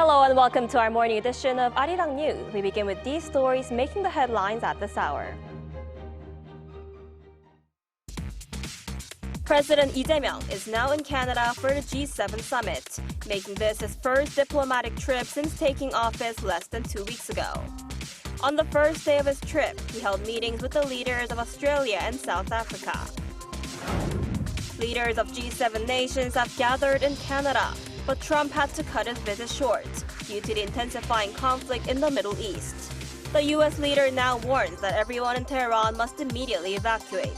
Hello and welcome to our morning edition of Arirang News. We begin with these stories making the headlines at this hour. President Lee Jae-myung is now in Canada for the G7 summit, making this his first diplomatic trip since taking office less than 2 weeks ago. On the first day of his trip, he held meetings with the leaders of Australia and South Africa. Leaders of G7 nations have gathered in Canada, but Trump had to cut his visit short due to the intensifying conflict in the Middle East. The U.S. leader now warns that everyone in Tehran must immediately evacuate.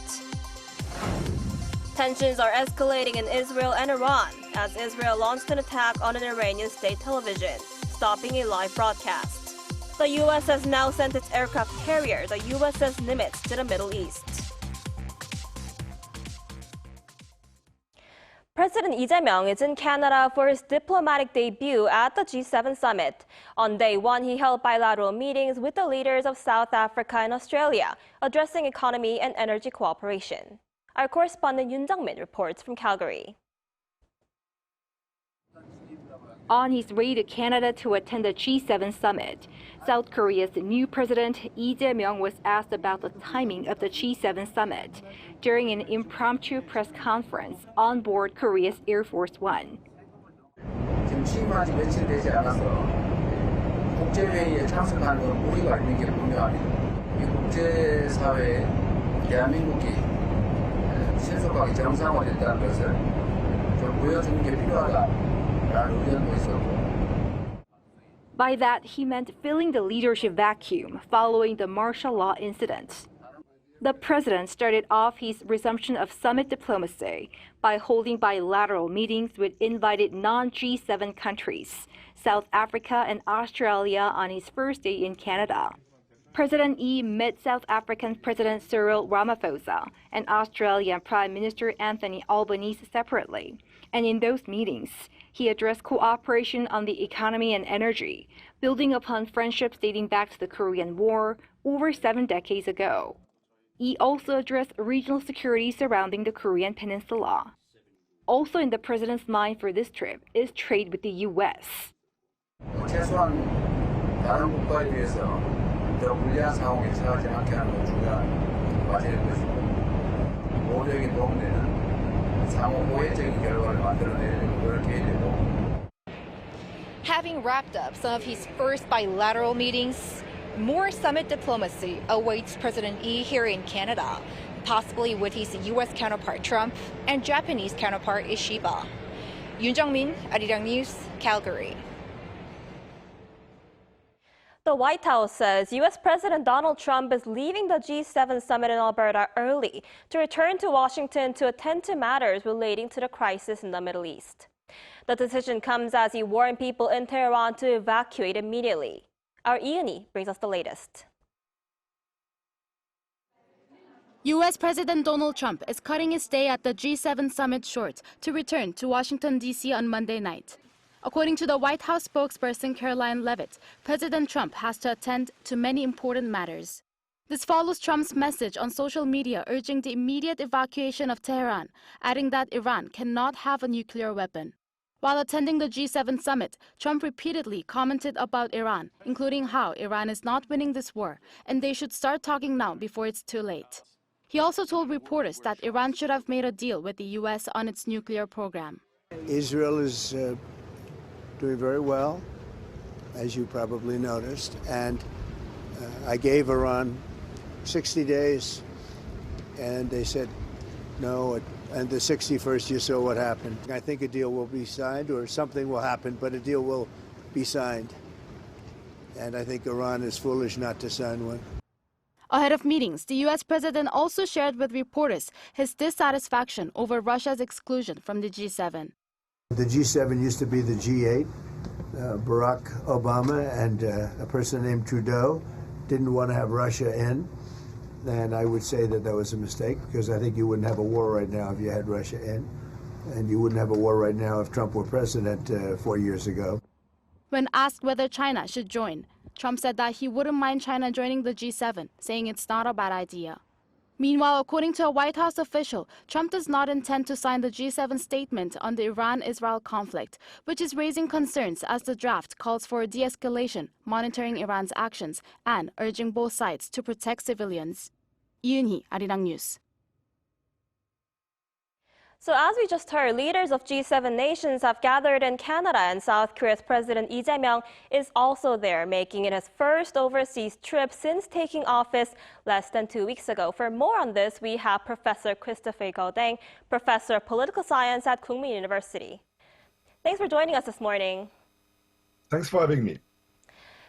Tensions are escalating in Israel and Iran as Israel launched an attack on an Iranian state television, stopping a live broadcast. The U.S. has now sent its aircraft carrier, the USS Nimitz, to the Middle East. President Lee Jae-myung is in Canada for his diplomatic debut at the G7 summit. On day one, he held bilateral meetings with the leaders of South Africa and Australia, addressing economy and energy cooperation. Our correspondent Yoon Jung-min reports from Calgary. On his way to Canada to attend the G7 summit, South Korea's new president Lee Jae-myung was asked about the timing of the G7 summit during an impromptu press conference on board Korea's Air Force One. 지금 취임한 지 며칠 되지 않아서 국제회의에 참석하는 건 무리가 있는 게 분명합니다. 이 국제사회에 대한민국이 신속하게 정상화됐다는 것을 좀 보여주는 게 필요하다라는 의견도 있었고. By that, he meant filling the leadership vacuum following the martial law incident. The president started off his resumption of summit diplomacy by holding bilateral meetings with invited non-G7 countries, South Africa and Australia, on his first day in Canada. President Lee met South African President Cyril Ramaphosa and Australian Prime Minister Anthony Albanese separately. And in those meetings, he addressed cooperation on the economy and energy, building upon friendships dating back to the Korean War over 7 decades ago. He also addressed regional security surrounding the Korean Peninsula. Also in the president's mind for this trip is trade with the U.S. 최소한 다른 국가에 비해서 더 불리한 상황에 처하지 않게 하는 건 중요한 과제일 것이고 모두에게 도움되는 상호 호혜적인 결과를 만들어내려고 노력해야 되고. Having wrapped up some of his first bilateral meetings, more summit diplomacy awaits President Lee here in Canada, possibly with his U.S. counterpart Trump and Japanese counterpart Ishiba. Yoon Jung-min, Arirang News, Calgary. The White House says U.S. President Donald Trump is leaving the G7 summit in Alberta early to return to Washington to attend to matters relating to the crisis in the Middle East. The decision comes as he warned people in Tehran to evacuate immediately. Our Ian brings us the latest. U.S. President Donald Trump is cutting his stay at the G7 summit short to return to Washington, D.C. on Monday night. According to the White House spokesperson Caroline Leavitt, President Trump has to attend to many important matters. This follows Trump's message on social media urging the immediate evacuation of Tehran, adding that Iran cannot have a nuclear weapon. While attending the G7 summit, Trump repeatedly commented about Iran, including how Iran is not winning this war and they should start talking now before it's too late. He also told reporters that Iran should have made a deal with the U.S. on its nuclear program. Israel is doing very well, as you probably noticed, and I gave Iran 60 days, and they said no, and the 61st you saw what happened. I think a deal will be signed, or something will happen, but a deal will be signed, and I think Iran is foolish not to sign one. Ahead of meetings, the U.S. president also shared with reporters his dissatisfaction over Russia's exclusion from the G7. The G7 used to be the G8. Barack Obama and a person named Trudeau didn't want to have Russia in. And I would say that that was a mistake, because I think you wouldn't have a war right now if you had Russia in. And you wouldn't have a war right now if Trump were president 4 years ago. When asked whether China should join, Trump said that he wouldn't mind China joining the G7, saying it's not a bad idea. Meanwhile, according to a White House official, Trump does not intend to sign the G7 statement on the Iran-Israel conflict, which is raising concerns as the draft calls for de-escalation, monitoring Iran's actions, and urging both sides to protect civilians. Yoon-hee, Arirang News. So as we just heard, leaders of G7 nations have gathered in Canada, and South Korea's President Lee Jae-myung is also there, making it his first overseas trip since taking office less than 2 weeks ago. For more on this, we have Professor Christopher Gaudeng, Professor of Political Science at Kookmin University. Thanks for joining us this morning. Thanks for having me.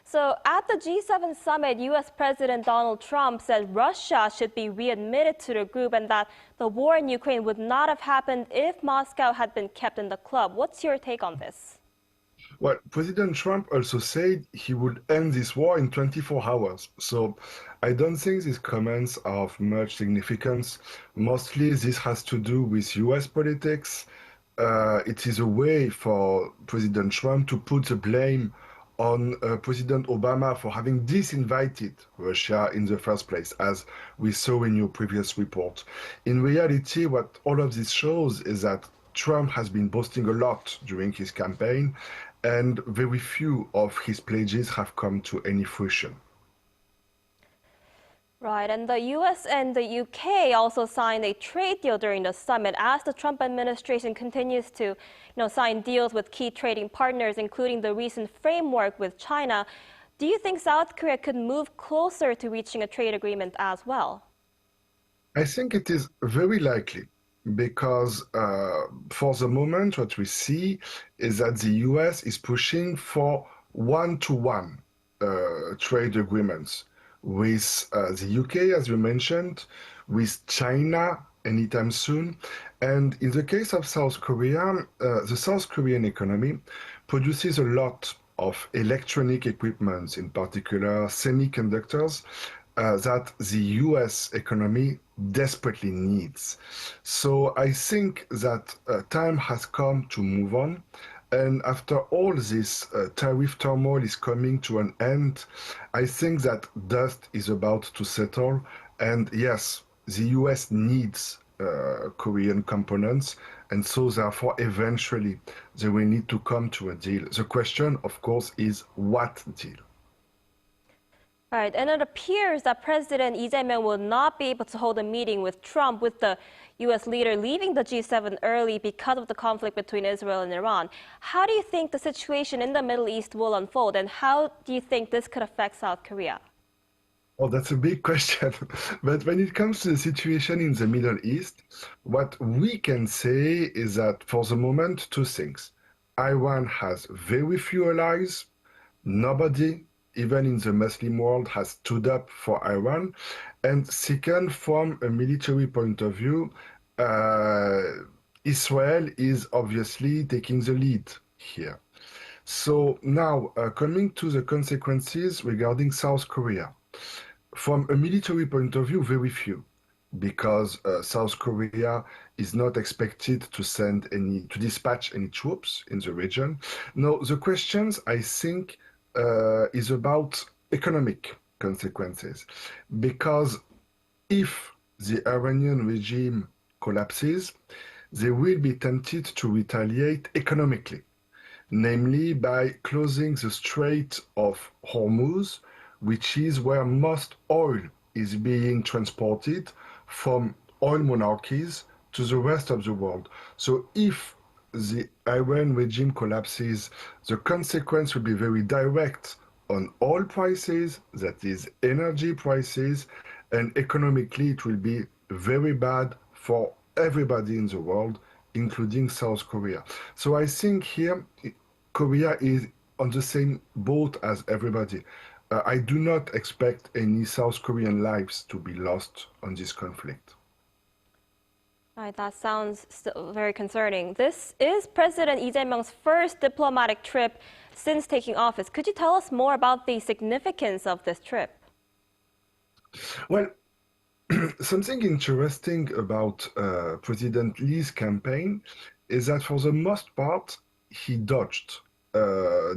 So at the G7 summit, U.S. President Donald Trump said Russia should be readmitted to the group and that the war in Ukraine would not have happened if Moscow had been kept in the club. What's your take on this? Well, President Trump also said he would end this war in 24 hours. So I don't think these comments are of much significance. Mostly this has to do with U.S. politics. It is a way for President Trump to put the blame on President Obama for having disinvited Russia in the first place, as we saw in your previous report. In reality, what all of this shows is that Trump has been boasting a lot during his campaign, and very few of his pledges have come to any fruition. Right, and the U.S. and the UK also signed a trade deal during the summit as the Trump administration continues to sign deals with key trading partners, including the recent framework with China. Do you think South Korea could move closer to reaching a trade agreement as well? I think it is very likely because for the moment, what we see is that the US is pushing for one-to-one trade agreements with the UK, as you mentioned, with China anytime soon. And in the case of South Korea, the South Korean economy produces a lot of electronic equipment, in particular semiconductors, that the US economy desperately needs. So I think that time has come to move on. And after all this tariff turmoil is coming to an end, I think that dust is about to settle. And yes, the US needs Korean components. And so therefore, eventually, they will need to come to a deal. The question, of course, is what deal? Right, and it appears that President Lee Jae-myung will not be able to hold a meeting with Trump, with the U.S. leader leaving the G7 early because of the conflict between Israel and Iran. How do you think the situation in the Middle East will unfold, and how do you think this could affect South Korea? Oh, that's a big question. But when it comes to the situation in the Middle East, what we can say is that for the moment, two things. Iran has very few allies. Nobody, even in the Muslim world, has stood up for Iran. And second, from a military point of view, Israel is obviously taking the lead here. So now, coming to the consequences regarding South Korea. From a military point of view, very few, because South Korea is not expected to dispatch any troops in the region. No, the questions, I think, is about economic consequences, because if the Iranian regime collapses, they will be tempted to retaliate economically, namely by closing the Strait of Hormuz, which is where most oil is being transported from oil monarchies to the rest of the world. So if the Iran regime collapses, the consequence will be very direct on oil prices, that is energy prices, and economically it will be very bad for everybody in the world, including South Korea. So I think here Korea is on the same boat as everybody. I do not expect any South Korean lives to be lost on this conflict. All right, that sounds still very concerning. This is President Lee Jae-myung's first diplomatic trip since taking office. Could you tell us more about the significance of this trip? Well, something interesting about President Lee's campaign is that for the most part, he dodged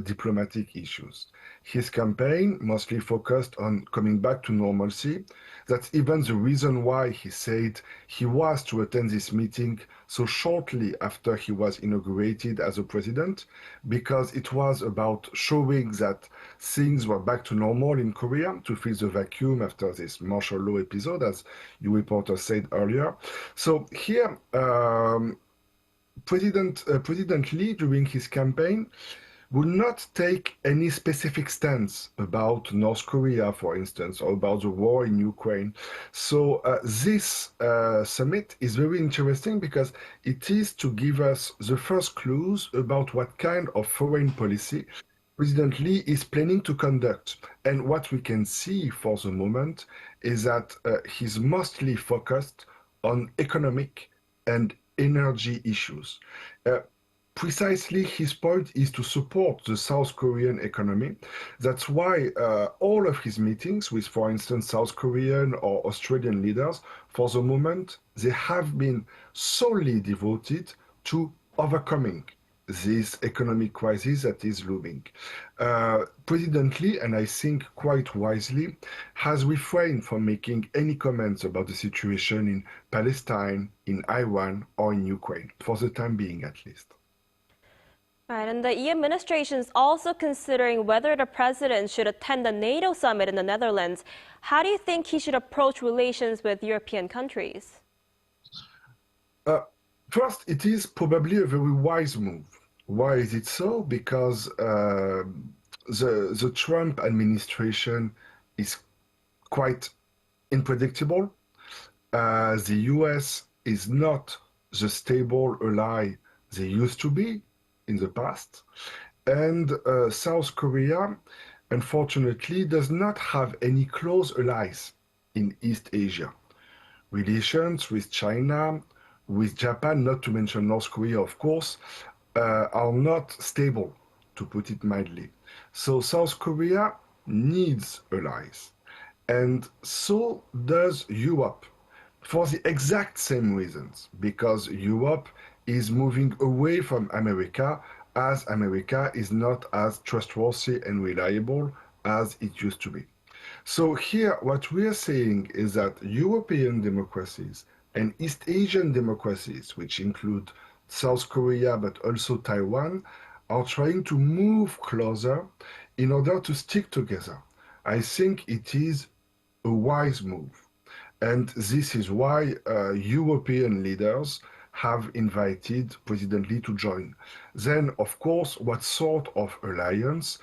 diplomatic issues. His campaign mostly focused on coming back to normalcy. That's even the reason why he said he was to attend this meeting so shortly after he was inaugurated as a president, because it was about showing that things were back to normal in Korea, to fill the vacuum after this martial law episode, as you reporter said earlier. So here, President Lee, during his campaign, will not take any specific stance about North Korea, for instance, or about the war in Ukraine. So this summit is very interesting because it is to give us the first clues about what kind of foreign policy President Lee is planning to conduct. And what we can see for the moment is that he's mostly focused on economic and energy issues. Precisely his point is to support the South Korean economy. That's why all of his meetings with, for instance, South Korean or Australian leaders, for the moment, they have been solely devoted to overcoming this economic crisis that is looming. President Lee, and I think quite wisely, has refrained from making any comments about the situation in Palestine, in Iran, or in Ukraine, for the time being at least. Right, and the EU administration is also considering whether the president should attend the NATO summit in the Netherlands. How do you think he should approach relations with European countries? First, it is probably a very wise move. Why is it so? Because the Trump administration is quite unpredictable. The US is not the stable ally they used to be in the past. And South Korea, unfortunately, does not have any close allies in East Asia. Relations with China, with Japan, not to mention North Korea, of course, are not stable, to put it mildly. So South Korea needs allies. And so does Europe, for the exact same reasons, because Europe is moving away from America, as America is not as trustworthy and reliable as it used to be. So here, what we are saying is that European democracies and East Asian democracies, which include South Korea but also Taiwan, are trying to move closer in order to stick together. I think it is a wise move. And this is why European leaders have invited President Lee to join. Then, of course, what sort of alliance,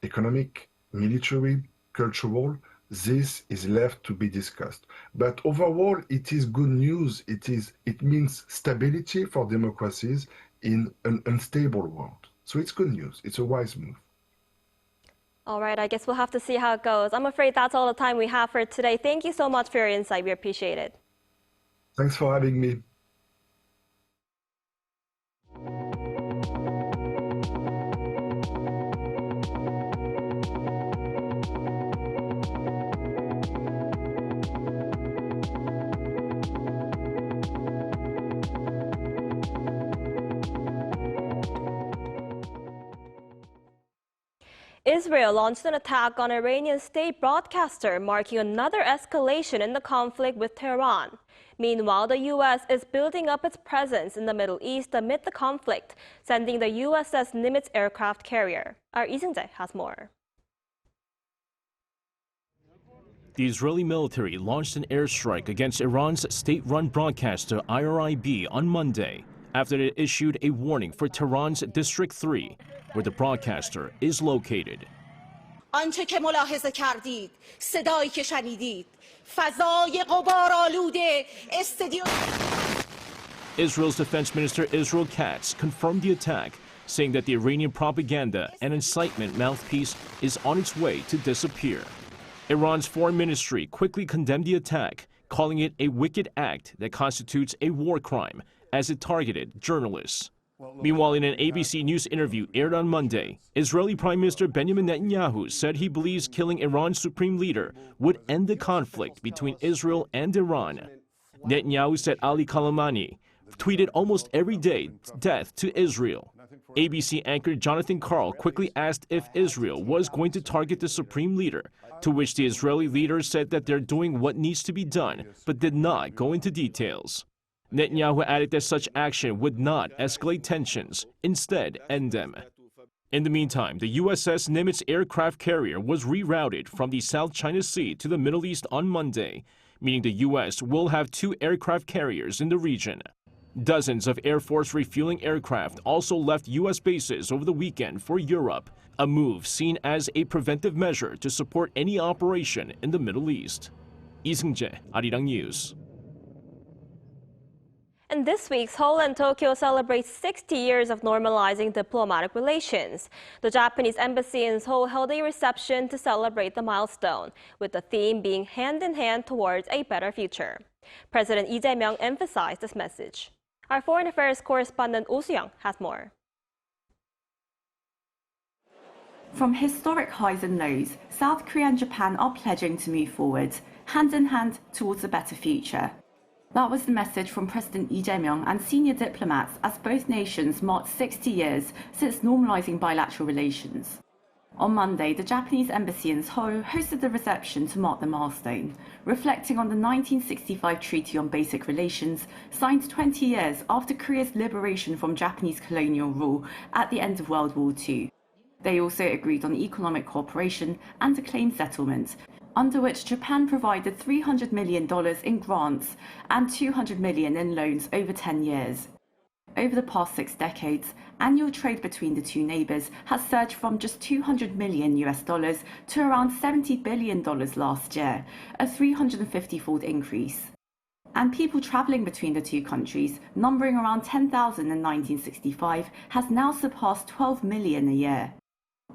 economic, military, cultural, this is left to be discussed. But overall, it is good news. It means stability for democracies in an unstable world. So it's good news. It's a wise move. All right, I guess we'll have to see how it goes. I'm afraid that's all the time we have for today. Thank you so much for your insight. We appreciate it. Thanks for having me. Israel launched an attack on Iranian state broadcaster, marking another escalation in the conflict with Tehran. Meanwhile, the U.S. is building up its presence in the Middle East amid the conflict, sending the USS Nimitz aircraft carrier. Our Isungjae has more. The Israeli military launched an airstrike against Iran's state-run broadcaster IRIB on Monday, after it issued a warning for Tehran's District 3, where the broadcaster is located. آنچه که ملاحظه کردید، صدایی که شنیدید، فضای غبارآلود استادیوم. Israel's Defense Minister Israel Katz confirmed the attack, saying that the Iranian propaganda and incitement mouthpiece is on its way to disappear. Iran's foreign ministry quickly condemned the attack, calling it a wicked act that constitutes a war crime, as it targeted journalists. Meanwhile, in an ABC News interview aired on Monday, Israeli Prime Minister Benjamin Netanyahu said he believes killing Iran's supreme leader would end the conflict between Israel and Iran. Netanyahu said Ali Khamenei tweeted almost every day, "Death to Israel." ABC anchor Jonathan Karl quickly asked if Israel was going to target the supreme leader, to which the Israeli leader said that they're doing what needs to be done, but did not go into details. Netanyahu added that such action would not escalate tensions, instead end them. In the meantime, the USS Nimitz aircraft carrier was rerouted from the South China Sea to the Middle East on Monday, meaning the U.S. will have 2 aircraft carriers in the region. Dozens of Air Force refueling aircraft also left U.S. bases over the weekend for Europe, a move seen as a preventive measure to support any operation in the Middle East. Lee Seung-jae, Arirang News. And this week, Seoul and Tokyo celebrate 60 years of normalizing diplomatic relations. The Japanese embassy in Seoul held a reception to celebrate the milestone, with the theme being hand in hand towards a better future. President Lee Jae-myung emphasized this message. Our foreign affairs correspondent Oh Soo-young has more. From historic highs and lows, South Korea and Japan are pledging to move forward, hand in hand towards a better future. That was the message from President Lee Jae-myung and senior diplomats as both nations marked 60 years since normalizing bilateral relations. On Monday, the Japanese embassy in Seoul hosted a reception to mark the milestone, reflecting on the 1965 Treaty on Basic Relations, signed 20 years after Korea's liberation from Japanese colonial rule at the end of World War II. They also agreed on economic cooperation and a claim settlement, under which Japan provided $300 million in grants and $200 million in loans over 10 years. Over the past 6 decades, annual trade between the two neighbors has surged from just $200 million to around $70 billion last year, a 350-fold increase. And people traveling between the two countries, numbering around 10,000 in 1965, has now surpassed 12 million a year.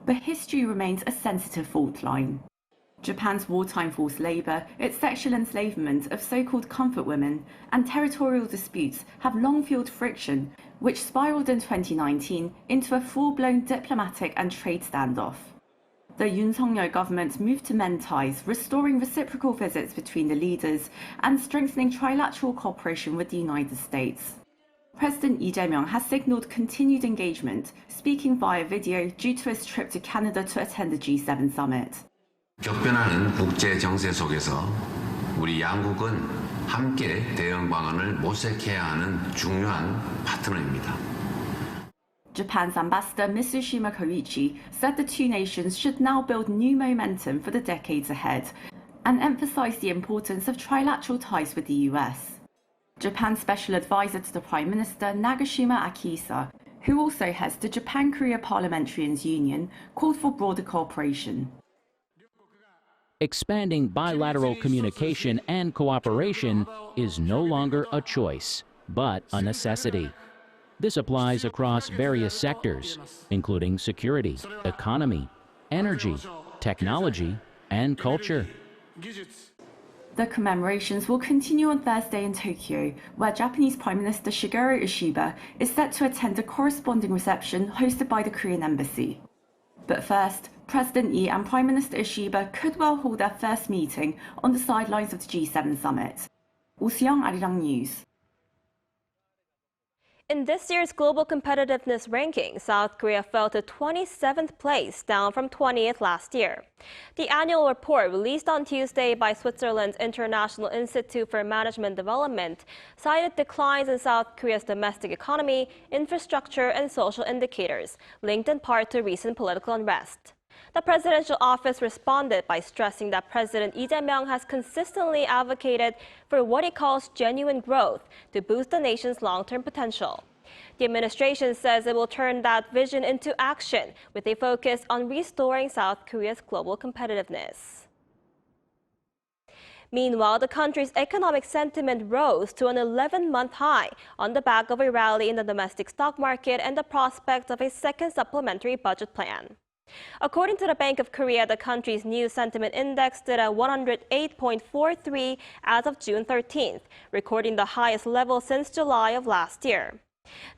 But history remains a sensitive fault line. Japan's wartime forced labour, its sexual enslavement of so-called comfort women, and territorial disputes have long fueled friction, which spiralled in 2019 into a full-blown diplomatic and trade standoff. The Yoon Suk-yeol government moved to mend ties, restoring reciprocal visits between the leaders and strengthening trilateral cooperation with the United States. President Lee Jae-myung has signalled continued engagement, speaking via video due to his trip to Canada to attend the G7 summit. 격변하는 국제 정세 속에서 우리 양국은 함께 대응 방안을 모색해야 하는 중요한 파트너입니다. Japan's ambassador Mitsushima Koichi said the two nations should now build new momentum for the decades ahead and emphasize the importance of trilateral ties with the US. Japan's special advisor to the Prime Minister Nagashima Akihisa, who also heads the Japan-Korea Parliamentarians Union, called for broader cooperation. Expanding bilateral communication and cooperation is no longer a choice, but a necessity. This applies across various sectors, including security, economy, energy, technology, and culture. The commemorations will continue on Thursday in Tokyo, where Japanese Prime Minister Shigeru Ishiba is set to attend a corresponding reception hosted by the Korean Embassy. But first, President Lee and Prime Minister Ishiba could well hold their first meeting on the sidelines of the G7 summit. Oh Soo-young, Arirang News. In this year's Global Competitiveness Ranking, South Korea fell to 27th place, down from 20th last year. The annual report released on Tuesday by Switzerland's International Institute for Management Development cited declines in South Korea's domestic economy, infrastructure, and social indicators, linked in part to recent political unrest. The presidential office responded by stressing that President Lee Jae-myung has consistently advocated for what he calls genuine growth to boost the nation's long-term potential. The administration says it will turn that vision into action with a focus on restoring South Korea's global competitiveness. Meanwhile, the country's economic sentiment rose to an 11-month high on the back of a rally in the domestic stock market and the prospect of a second supplementary budget plan. According to the Bank of Korea, the country's new sentiment index stood at 108.43 as of June 13th, recording the highest level since July of last year.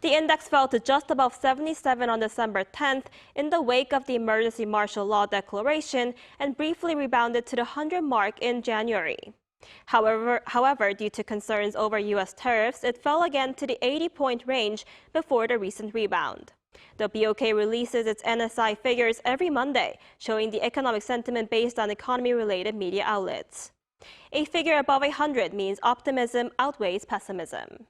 The index fell to just above 77 on December 10th in the wake of the emergency martial law declaration and briefly rebounded to the 100 mark in January. However, due to concerns over U.S. tariffs, it fell again to the 80-point range before the recent rebound. The BOK releases its NSI figures every Monday, showing the economic sentiment based on economy-related media outlets. A figure above 100 means optimism outweighs pessimism.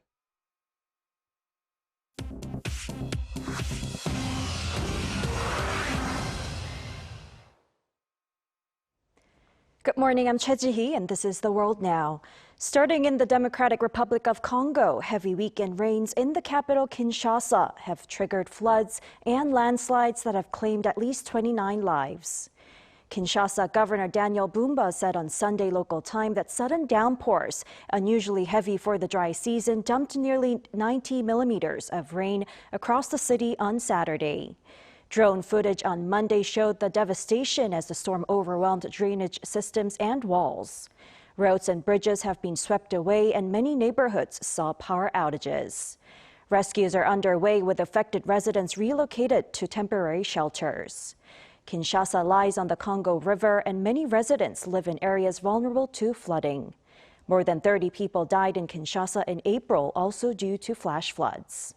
Good morning, I'm Choi Ji-hee, and this is The World Now. Starting in the Democratic Republic of Congo, heavy weekend rains in the capital Kinshasa have triggered floods and landslides that have claimed at least 29 lives. Kinshasa Governor Daniel Bumba said on Sunday local time that sudden downpours, unusually heavy for the dry season, dumped nearly 90 millimeters of rain across the city on Saturday. Drone footage on Monday showed the devastation as the storm overwhelmed drainage systems and walls. Roads and bridges have been swept away and many neighborhoods saw power outages. Rescues are underway with affected residents relocated to temporary shelters. Kinshasa lies on the Congo River and many residents live in areas vulnerable to flooding. More than 30 people died in Kinshasa in April, also due to flash floods.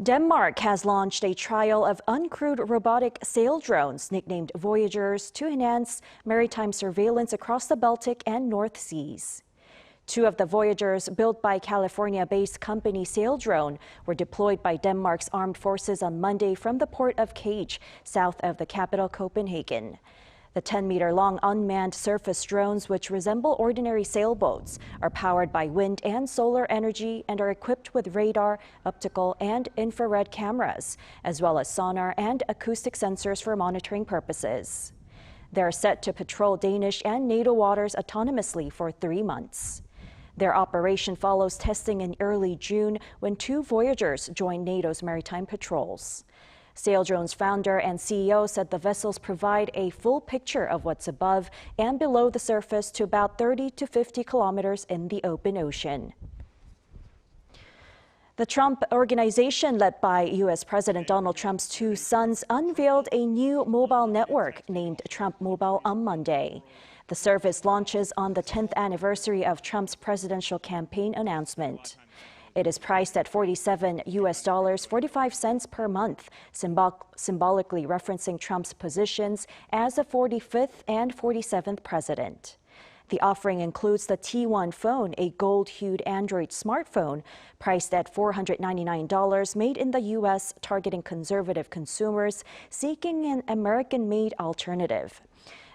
Denmark has launched a trial of uncrewed robotic sail drones nicknamed Voyagers to enhance maritime surveillance across the Baltic and North Seas. Two of the Voyagers, built by California-based company Saildrone, were deployed by Denmark's armed forces on Monday from the port of Cage, south of the capital Copenhagen. The 10-meter-long unmanned surface drones, which resemble ordinary sailboats, are powered by wind and solar energy and are equipped with radar, optical, and infrared cameras, as well as sonar and acoustic sensors for monitoring purposes. They are set to patrol Danish and NATO waters autonomously for 3 months. Their operation follows testing in early June when two Voyagers joined NATO's maritime patrols. Saildrone's founder and CEO said the vessels provide a full picture of what's above and below the surface to about 30 to 50 kilometers in the open ocean. The Trump Organization, led by U.S. President Donald Trump's two sons, unveiled a new mobile network named Trump Mobile on Monday. The service launches on the 10th anniversary of Trump's presidential campaign announcement. It is priced at $47.45 per month, symbolically referencing Trump's positions as the 45th and 47th president. The offering includes the T1 phone, a gold-hued Android smartphone priced at $499, made in the U.S., targeting conservative consumers seeking an American-made alternative.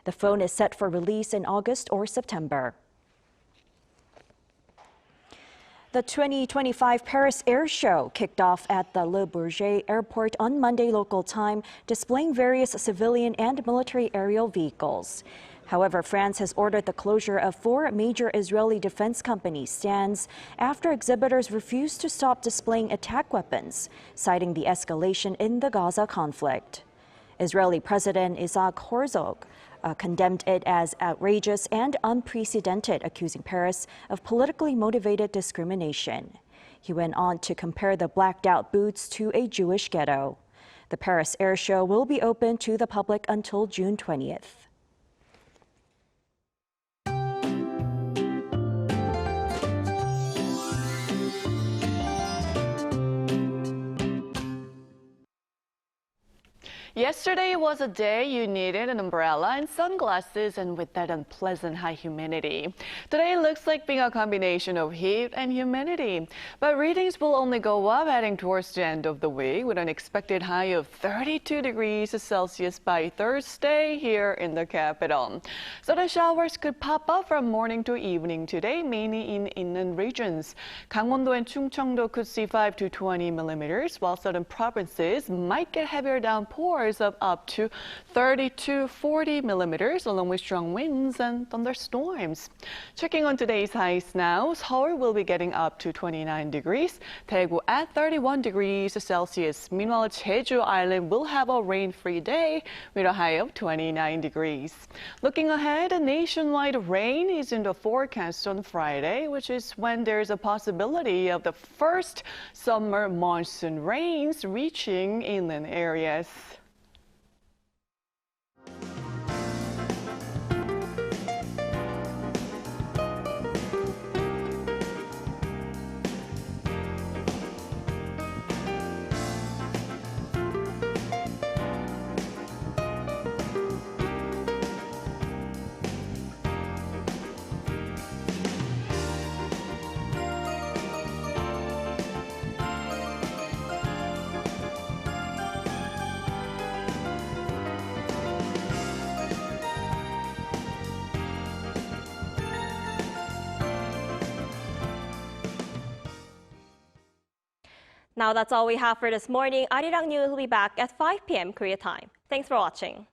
The phone is set for release in August or September. The 2025 Paris Air Show kicked off at the Le Bourget Airport on Monday local time, displaying various civilian and military aerial vehicles. However, France has ordered the closure of 4 major Israeli defense company stands after exhibitors refused to stop displaying attack weapons, citing the escalation in the Gaza conflict. Israeli President Isaac Herzog condemned it as outrageous and unprecedented, accusing Paris of politically motivated discrimination. He went on to compare the blacked-out booths to a Jewish ghetto. The Paris Air Show will be open to the public until June 20th. Yesterday was a day you needed an umbrella and sunglasses, and with that unpleasant high humidity. Today looks like being a combination of heat and humidity. But readings will only go up heading towards the end of the week, with an expected high of 32 degrees Celsius by Thursday here in the capital. Sudden showers could pop up from morning to evening today, mainly in inland regions. Gangwon-do and Chungcheong-do could see 5 to 20 millimeters, while southern provinces might get heavier downpours of up to 30 to 40 millimeters, along with strong winds and thunderstorms. Checking on today's highs now, Seoul will be getting up to 29 degrees, Daegu at 31 degrees Celsius. Meanwhile, Jeju Island will have a rain-free day with a high of 29 degrees. Looking ahead, nationwide rain is in the forecast on Friday, which is when there's a possibility of the first summer monsoon rains reaching inland areas. Now that's all we have for this morning. Arirang News will be back at 5 p.m. Korea time. Thanks for watching.